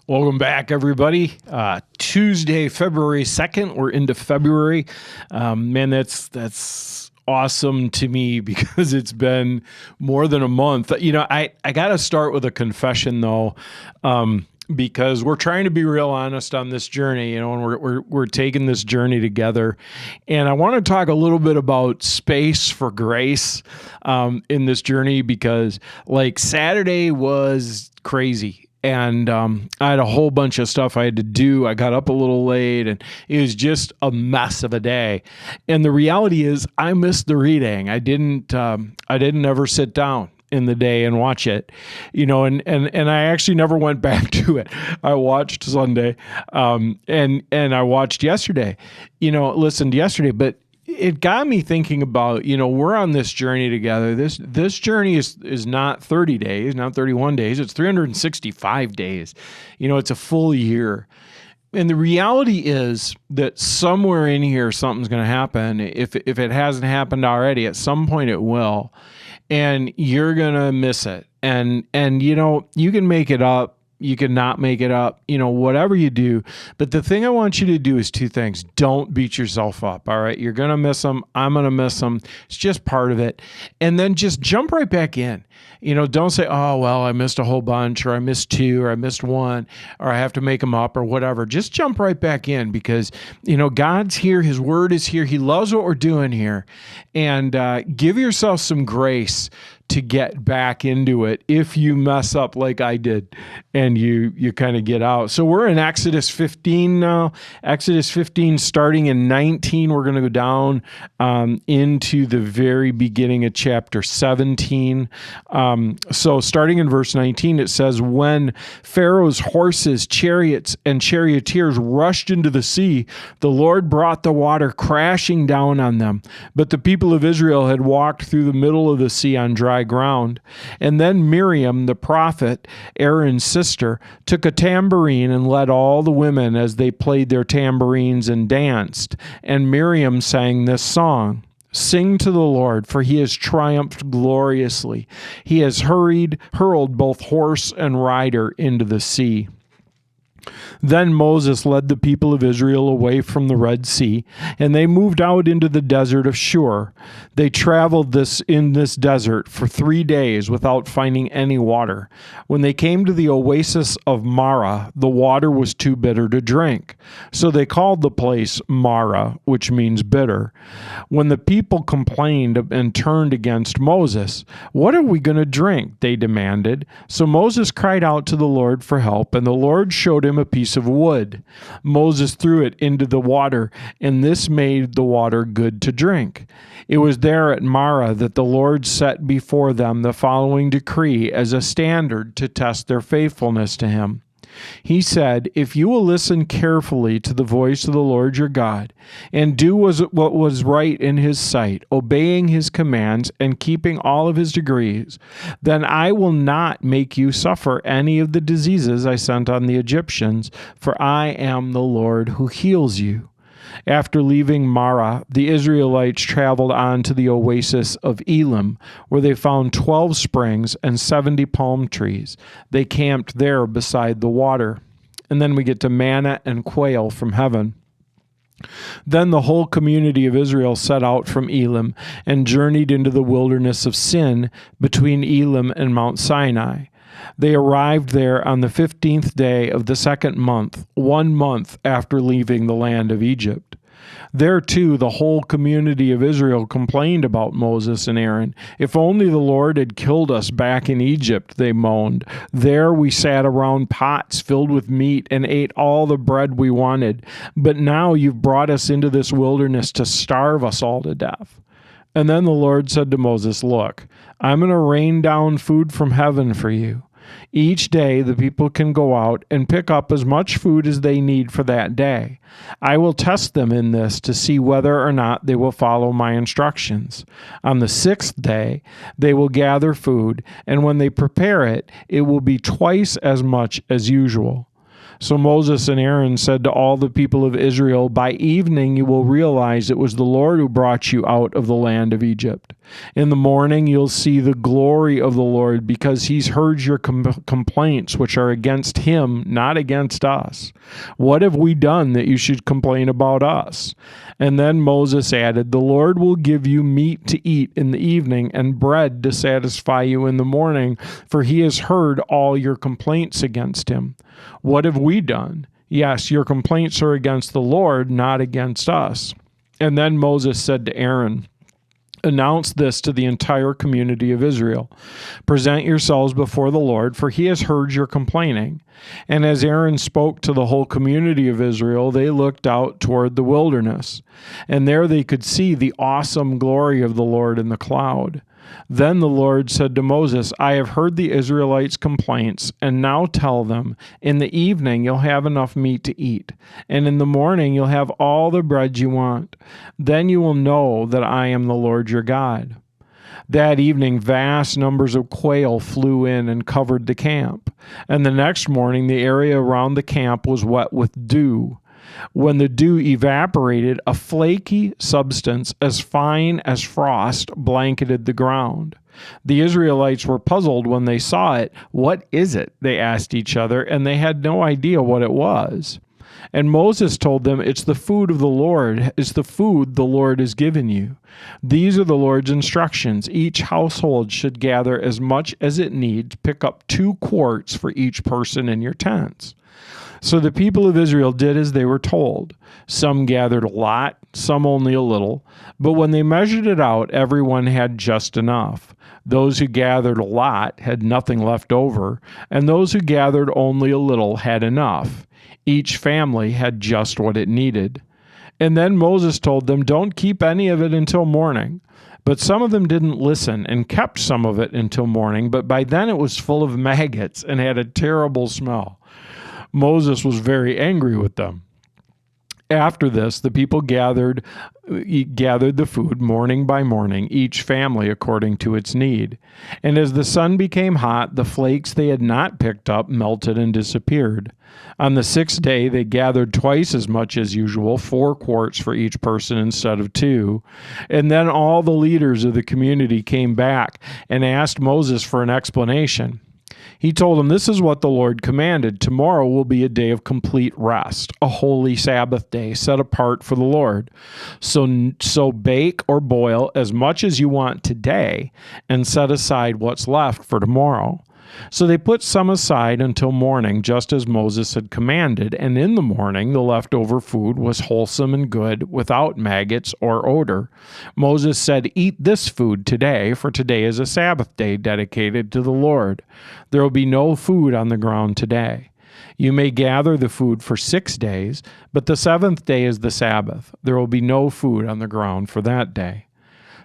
Welcome back, everybody. Tuesday, February 2nd. We're into February. Man, that's awesome to me because it's been more than a month. You know, I got to start with a confession, though, because we're trying to be real honest on this journey, you know, and we're taking this journey together. And I want to talk a little bit about space for grace in this journey because, like, Saturday was crazy. And I had a whole bunch of stuff I had to do. I got up a little late, and it was just a mess of a day. And the reality is, I missed the reading. I didn't ever sit down in the day and watch it, you know. And I actually never went back to it. I watched Sunday, and I watched yesterday. You know, listened yesterday, but it got me thinking about, you know, we're on this journey together. This journey is not 30 days, not 31 days. It's 365 days. You know, it's a full year. And the reality is that somewhere in here, something's going to happen. If it hasn't happened already, at some point it will. And you're going to miss it. And, you know, you can make it up. You can not make it up, you know, whatever you do. But the thing I want you to do is two things. Don't beat yourself up, all right? You're going to miss them. I'm going to miss them. It's just part of it. And then just jump right back in. You know, don't say, oh, well, I missed a whole bunch, or I missed two, or I missed one, or I have to make them up, or whatever. Just jump right back in because, you know, God's here. His word is here. He loves what we're doing here. And give yourself some grace to get back into it if you mess up like I did and you kind of get out. So we're in Exodus 15 now. Exodus 15 starting in 19. We're going to go down into the very beginning of chapter 17. So starting in verse 19, it says, when Pharaoh's horses, chariots, and charioteers rushed into the sea, the Lord brought the water crashing down on them. But the people of Israel had walked through the middle of the sea on dry ground. And then Miriam, the prophet, Aaron's sister, took a tambourine and led all the women as they played their tambourines and danced. And Miriam sang this song. Sing to the Lord, for he has triumphed gloriously. He has hurled both horse and rider into the sea. Then Moses led the people of Israel away from the Red Sea, and they moved out into the desert of Shur. They traveled in this desert for 3 days without finding any water. When they came to the oasis of Marah, the water was too bitter to drink. So they called the place Marah, which means bitter. When the people complained and turned against Moses, "What are we going to drink?" they demanded. So Moses cried out to the Lord for help, and the Lord showed him a piece of wood. Moses threw it into the water, and this made the water good to drink. It was there at Marah that the Lord set before them the following decree as a standard to test their faithfulness to him. He said, if you will listen carefully to the voice of the Lord your God, and do what was right in his sight, obeying his commands and keeping all of his decrees, then I will not make you suffer any of the diseases I sent on the Egyptians, for I am the Lord who heals you. After leaving Marah, the Israelites traveled on to the oasis of Elim, where they found 12 springs and 70 palm trees. They camped there beside the water. And then we get to manna and quail from heaven. Then the whole community of Israel set out from Elim and journeyed into the wilderness of Sin between Elim and Mount Sinai. They arrived there on the 15th day of the second month, 1 month after leaving the land of Egypt. There, too, the whole community of Israel complained about Moses and Aaron. If only the Lord had killed us back in Egypt, they moaned. There we sat around pots filled with meat and ate all the bread we wanted. But now you've brought us into this wilderness to starve us all to death. And then the Lord said to Moses, look, I'm going to rain down food from heaven for you. Each day the people can go out and pick up as much food as they need for that day. I will test them in this to see whether or not they will follow my instructions. On the 6th day they will gather food, and when they prepare it, it will be twice as much as usual. So Moses and Aaron said to all the people of Israel, by evening you will realize it was the Lord who brought you out of the land of Egypt. In the morning you'll see the glory of the Lord, because he's heard your complaints, which are against him, not against us. What have we done that you should complain about us?" And then Moses added, "The Lord will give you meat to eat in the evening and bread to satisfy you in the morning, for he has heard all your complaints against him. What have we done? Yes, your complaints are against the Lord, not against us." And then Moses said to Aaron, "Announce this to the entire community of Israel. Present yourselves before the Lord, for he has heard your complaining." And as Aaron spoke to the whole community of Israel, they looked out toward the wilderness, and there they could see the awesome glory of the Lord in the cloud. Then the Lord said to Moses, "I have heard the Israelites' complaints, and now tell them, in the evening you'll have enough meat to eat, and in the morning you'll have all the bread you want. Then you will know that I am the Lord your God." That evening, vast numbers of quail flew in and covered the camp, and the next morning the area around the camp was wet with dew. When the dew evaporated, a flaky substance as fine as frost blanketed the ground. The Israelites were puzzled when they saw it. "What is it?" they asked each other, and they had no idea what it was. And Moses told them, "It's the food of the Lord. It's the food the Lord has given you. These are the Lord's instructions. Each household should gather as much as it needs. Pick up 2 quarts for each person in your tents." So the people of Israel did as they were told. Some gathered a lot, some only a little. But when they measured it out, everyone had just enough. Those who gathered a lot had nothing left over, and those who gathered only a little had enough. Each family had just what it needed. And then Moses told them, "Don't keep any of it until morning." But some of them didn't listen and kept some of it until morning, but by then it was full of maggots and had a terrible smell. Moses was very angry with them. After this, the people gathered the food morning by morning, each family according to its need. And as the sun became hot, the flakes they had not picked up melted and disappeared. On the 6th day, they gathered twice as much as usual, 4 quarts for each person instead of 2. And then all the leaders of the community came back and asked Moses for an explanation. He told them, "This is what the Lord commanded. Tomorrow will be a day of complete rest, a holy Sabbath day set apart for the Lord. So bake or boil as much as you want today and set aside what's left for tomorrow." So they put some aside until morning, just as Moses had commanded, and in the morning the leftover food was wholesome and good, without maggots or odor. Moses said, "Eat this food today, for today is a Sabbath day dedicated to the Lord. There will be no food on the ground today. You may gather the food for 6 days, but the 7th day is the Sabbath. There will be no food on the ground for that day."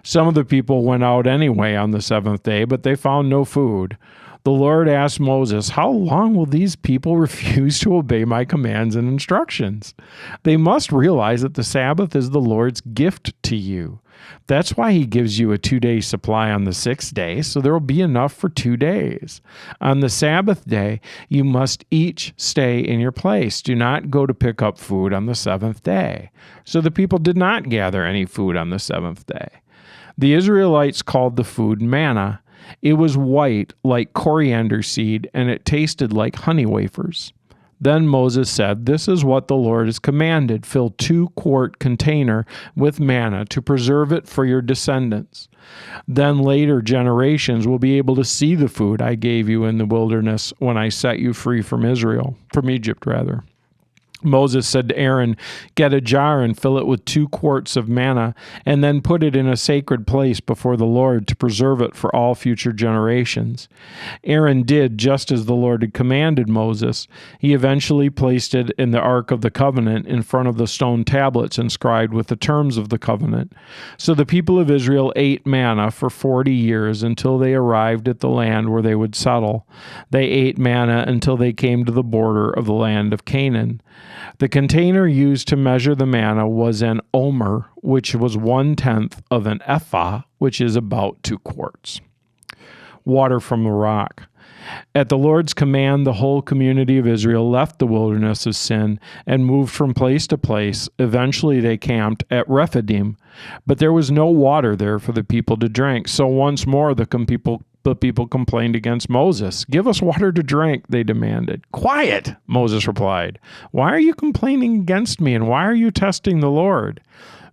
Some of the people went out anyway on the 7th day, but they found no food. The Lord asked Moses, "How long will these people refuse to obey my commands and instructions? They must realize that the Sabbath is the Lord's gift to you. That's why he gives you a 2-day supply on the 6th day, so there will be enough for 2 days. On the Sabbath day, you must each stay in your place. Do not go to pick up food on the 7th day." So the people did not gather any food on the 7th day. The Israelites called the food manna. It was white like coriander seed, and it tasted like honey wafers. Then Moses said, "This is what the Lord has commanded. Fill 2-quart container with manna to preserve it for your descendants. Then later generations will be able to see the food I gave you in the wilderness when I set you free from Egypt. Moses said to Aaron, "Get a jar and fill it with 2 quarts of manna, and then put it in a sacred place before the Lord to preserve it for all future generations." Aaron did just as the Lord had commanded Moses. He eventually placed it in the Ark of the Covenant in front of the stone tablets inscribed with the terms of the covenant. So the people of Israel ate manna for 40 years until they arrived at the land where they would settle. They ate manna until they came to the border of the land of Canaan. The container used to measure the manna was an omer, which was 1/10 of an ephah, which is about 2 quarts. Water from the rock. At the Lord's command, the whole community of Israel left the wilderness of Sin and moved from place to place. Eventually they camped at Rephidim, but there was no water there for the people to drink. So once more the people complained against Moses. "Give us water to drink," they demanded. "Quiet," Moses replied. "Why are you complaining against me, and why are you testing the Lord?"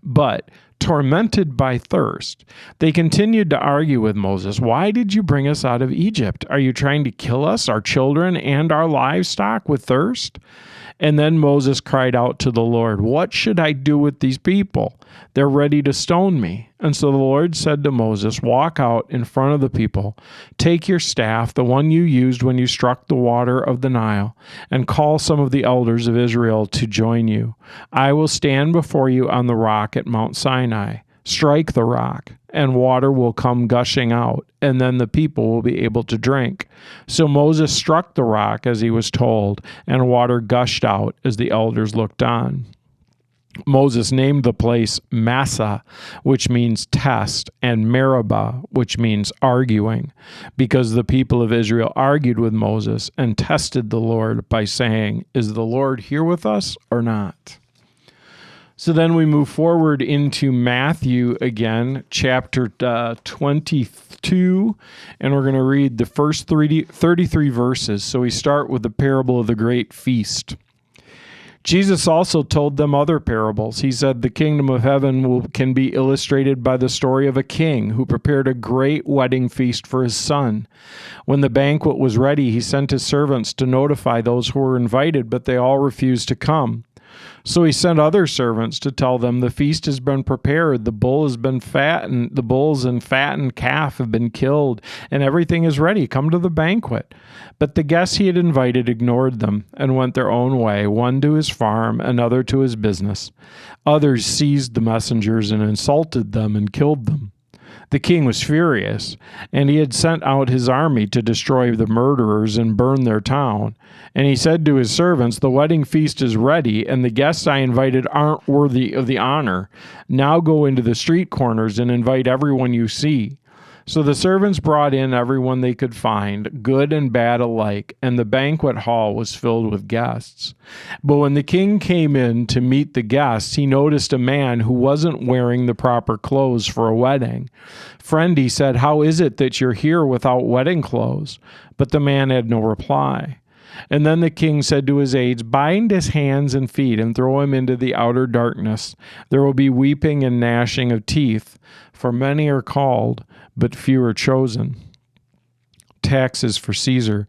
But tormented by thirst, they continued to argue with Moses. "Why did you bring us out of Egypt? Are you trying to kill us, our children, and our livestock with thirst?" And then Moses cried out to the Lord, "What should I do with these people? They're ready to stone me." And so the Lord said to Moses, "Walk out in front of the people. Take your staff, the one you used when you struck the water of the Nile, and call some of the elders of Israel to join you. I will stand before you on the rock at Mount Sinai. Strike the rock, and water will come gushing out, and then the people will be able to drink." So Moses struck the rock as he was told, and water gushed out as the elders looked on. Moses named the place Massah, which means test, and Meribah, which means arguing, because the people of Israel argued with Moses and tested the Lord by saying, "Is the Lord here with us or not?" So then we move forward into Matthew again, chapter 22, and we're going to read the first 33 verses. So we start with the parable of the great feast. Jesus also told them other parables. He said, "The kingdom of heaven can be illustrated by the story of a king who prepared a great wedding feast for his son. When the banquet was ready, he sent his servants to notify those who were invited, but they all refused to come. So he sent other servants to tell them, 'The feast has been prepared, the bulls and fattened calf have been killed, and everything is ready. Come to the banquet.' But the guests he had invited ignored them and went their own way, one to his farm, another to his business. Others seized the messengers and insulted them and killed them. The king was furious, and he had sent out his army to destroy the murderers and burn their town. And he said to his servants, 'The wedding feast is ready, and the guests I invited aren't worthy of the honor. Now go into the street corners and invite everyone you see.' So the servants brought in everyone they could find, good and bad alike, and the banquet hall was filled with guests. But when the king came in to meet the guests, he noticed a man who wasn't wearing the proper clothes for a wedding. 'Friend,' he said, 'how is it that you're here without wedding clothes?' But the man had no reply. And then the king said to his aides, 'Bind his hands and feet and throw him into the outer darkness. There will be weeping and gnashing of teeth, for many are called, but few are chosen.' Taxes for Caesar."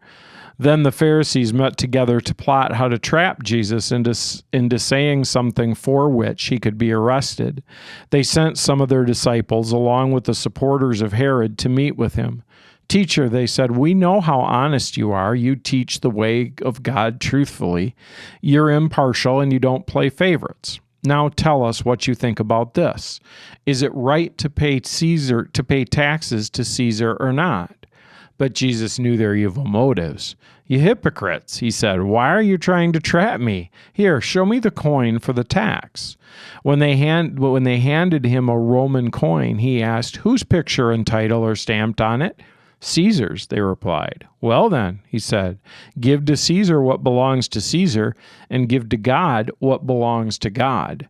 Then the Pharisees met together to plot how to trap Jesus into saying something for which he could be arrested. They sent some of their disciples, along with the supporters of Herod, to meet with him. "Teacher," they said, "we know how honest you are. You teach the way of God truthfully. You're impartial and you don't play favorites. Now tell us what you think about this. Is it right to pay taxes to Caesar or not?" But Jesus knew their evil motives. "You hypocrites," he said, "why are you trying to trap me? Here, show me the coin for the tax." When they handed him a Roman coin, he asked, "Whose picture and title are stamped on it?" "Caesar's," they replied. "Well then," he said, "give to Caesar what belongs to Caesar, and give to God what belongs to God."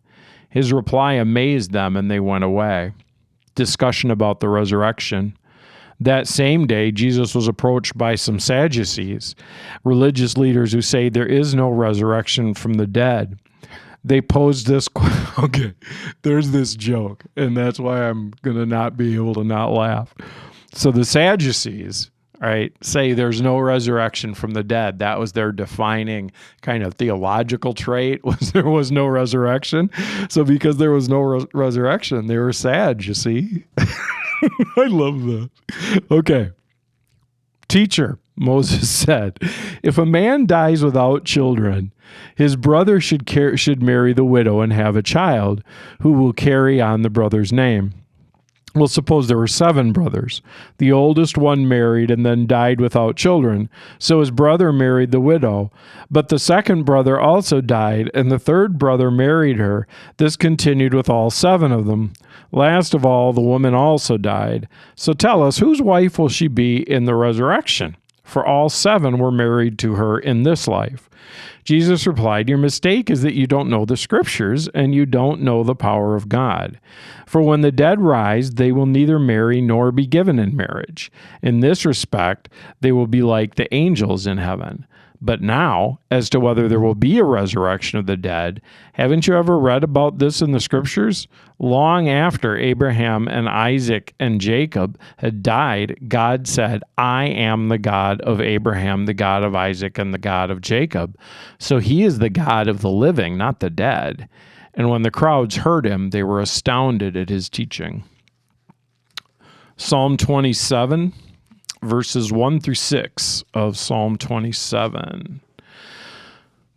His reply amazed them, and they went away. Discussion about the resurrection. That same day, Jesus was approached by some Sadducees, religious leaders who say there is no resurrection from the dead. They posed this, okay, there's this joke, and that's why I'm going to not be able to not laugh. So the Sadducees, right, say there's no resurrection from the dead. That was their defining kind of theological trait, was there was no resurrection. So because there was no resurrection, they were sad, you see. I love that. Okay. "Teacher," Moses said, "if a man dies without children, his brother should marry the widow and have a child who will carry on the brother's name. Well, suppose there were 7 brothers. The oldest one married and then died without children. So his brother married the widow. But the second brother also died, and the third brother married her. This continued with all 7 of them. Last of all, the woman also died. So tell us, whose wife will she be in the resurrection?" for all 7 were married to her in this life. Jesus replied, "Your mistake is that you don't know the scriptures and you don't know the power of God. For when the dead rise, they will neither marry nor be given in marriage. In this respect, they will be like the angels in heaven. But now, as to whether there will be a resurrection of the dead, haven't you ever read about this in the scriptures? Long after Abraham and Isaac and Jacob had died, God said, 'I am the God of Abraham, the God of Isaac, and the God of Jacob.' So he is the God of the living, not the dead." And when the crowds heard him, they were astounded at his teaching. Psalm 27. Verses 1 through 6 of Psalm 27.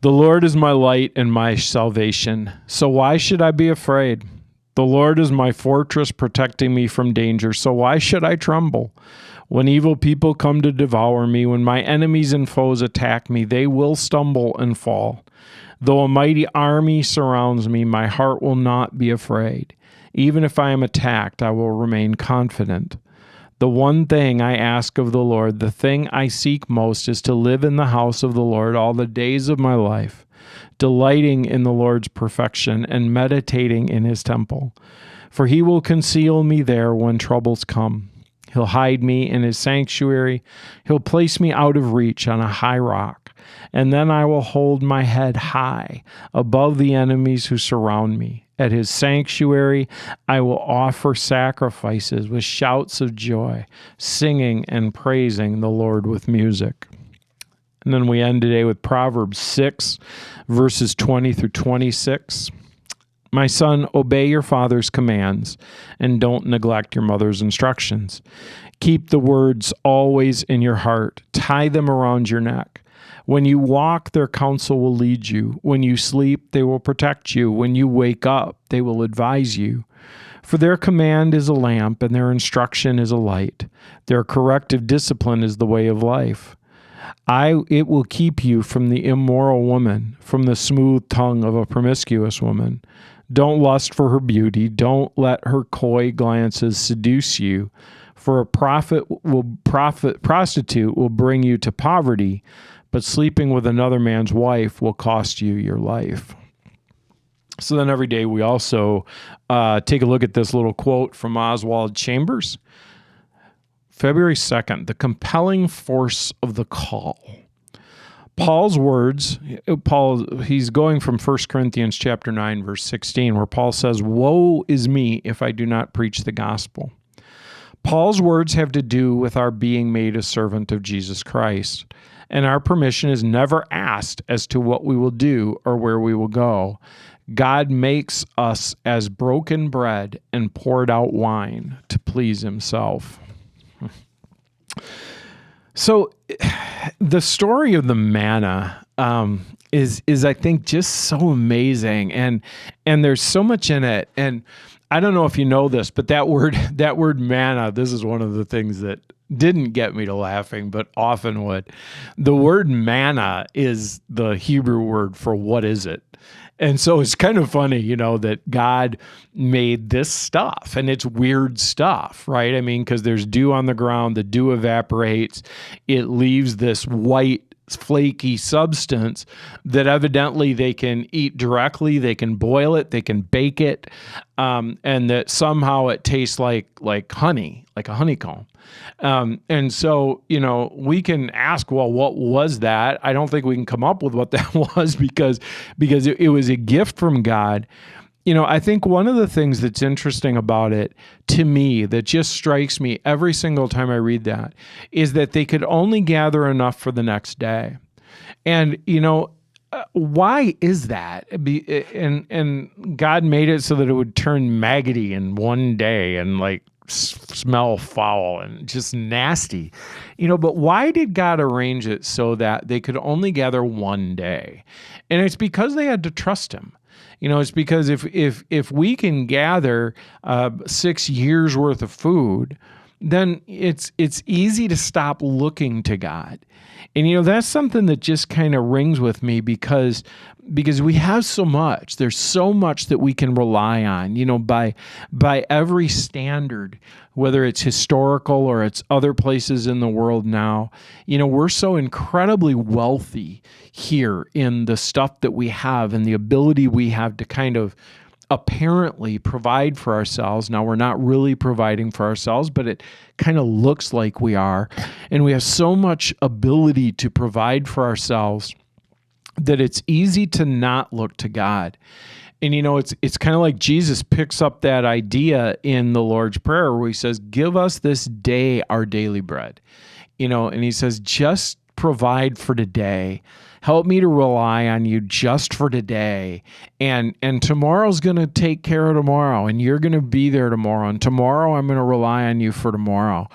The Lord is my light and my salvation, so why should I be afraid? The Lord is my fortress, protecting me from danger, so why should I tremble? When evil people come to devour me, when my enemies and foes attack me, they will stumble and fall. Though a mighty army surrounds me, my heart will not be afraid. Even if I am attacked, I will remain confident. The one thing I ask of the Lord, the thing I seek most, is to live in the house of the Lord all the days of my life, delighting in the Lord's perfection and meditating in his temple. For he will conceal me there when troubles come. He'll hide me in his sanctuary. He'll place me out of reach on a high rock. And then I will hold my head high above the enemies who surround me. At his sanctuary, I will offer sacrifices with shouts of joy, singing and praising the Lord with music. And then we end today with Proverbs 6, verses 20 through 26. My son, obey your father's commands and don't neglect your mother's instructions. Keep the words always in your heart. Tie them around your neck. When you walk, their counsel will lead you. When you sleep, they will protect you. When you wake up, they will advise you. For their command is a lamp, and their instruction is a light. Their corrective discipline is the way of life. It will keep you from the immoral woman, from the smooth tongue of a promiscuous woman. Don't lust for her beauty. Don't let her coy glances seduce you. For a prostitute will bring you to poverty, but sleeping with another man's wife will cost you your life. So then every day we also take a look at this little quote from Oswald Chambers. February 2nd, the compelling force of the call. Paul's words, he's going from 1 Corinthians chapter 9, verse 16, where Paul says, "Woe is me if I do not preach the gospel." Paul's words have to do with our being made a servant of Jesus Christ, and our permission is never asked as to what we will do or where we will go. God makes us as broken bread and poured out wine to please himself. So the story of the manna is I think just so amazing, and there's so much in it. And I don't know if you know this, but that word manna, this is one of the things that didn't get me to laughing, but often would. The word manna is the Hebrew word for what is it? And so it's kind of funny, that God made this stuff, and it's weird stuff, right? I mean, because there's dew on the ground, the dew evaporates, it leaves this white, flaky substance that evidently they can eat directly, they can boil it, they can bake it, and that somehow it tastes like honey, like a honeycomb. And so, we can ask, well, what was that? I don't think we can come up with what that was because it was a gift from God. I think one of the things that's interesting about it to me that just strikes me every single time I read that is that they could only gather enough for the next day. And, why is that? And God made it so that it would turn maggoty in one day and smell foul and just nasty, but why did God arrange it so that they could only gather one day? And it's because they had to trust him. It's because if we can gather 6 years worth of food, then it's easy to stop looking to God. And that's something that just kind of rings with me because we have so much. There's so much that we can rely on, by every standard, whether it's historical or it's other places in the world now. We're so incredibly wealthy here in the stuff that we have and the ability we have to kind of apparently provide for ourselves. Now, we're not really providing for ourselves, but it kind of looks like we are. And we have so much ability to provide for ourselves that it's easy to not look to God. And it's kind of like Jesus picks up that idea in the Lord's Prayer where he says, give us this day our daily bread. And he says, just provide for today. Help me to rely on you just for today. And tomorrow's going to take care of tomorrow, and you're going to be there tomorrow. And tomorrow I'm going to rely on you for tomorrow.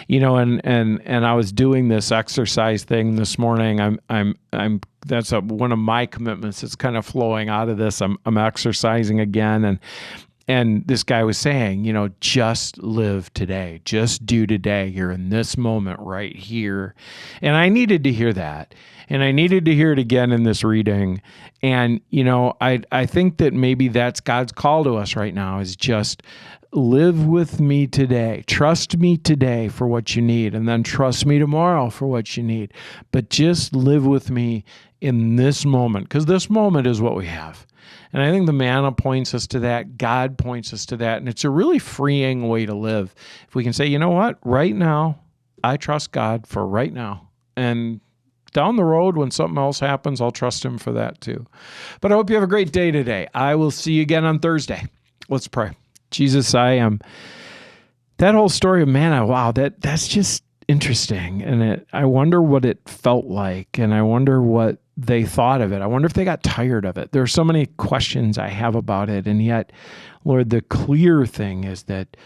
And I was doing this exercise thing this morning. That's one of my commitments. It's kind of flowing out of this. I'm exercising again, and this guy was saying, just live today. Just do today. You're in this moment right here. And I needed to hear that. And I needed to hear it again in this reading. And, I think that maybe that's God's call to us right now is just live with me today. Trust me today for what you need, and then trust me tomorrow for what you need. But just live with me in this moment, because this moment is what we have. And I think the manna points us to that. God points us to that. And it's a really freeing way to live. If we can say, you know what, right now, I trust God for right now. And down the road, when something else happens, I'll trust him for that too. But I hope you have a great day today. I will see you again on Thursday. Let's pray. Jesus, that whole story of manna, wow, that's just interesting. And I wonder what it felt like. And I wonder what they thought of it. I wonder if they got tired of it. There are so many questions I have about it. And yet, Lord, the clear thing is that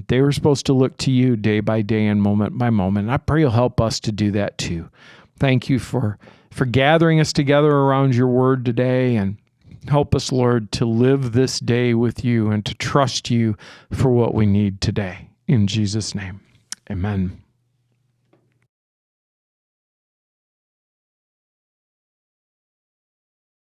they were supposed to look to you day by day and moment by moment. And I pray you'll help us to do that too. Thank you for gathering us together around your word today, and help us, Lord, to live this day with you and to trust you for what we need today. In Jesus' name, amen.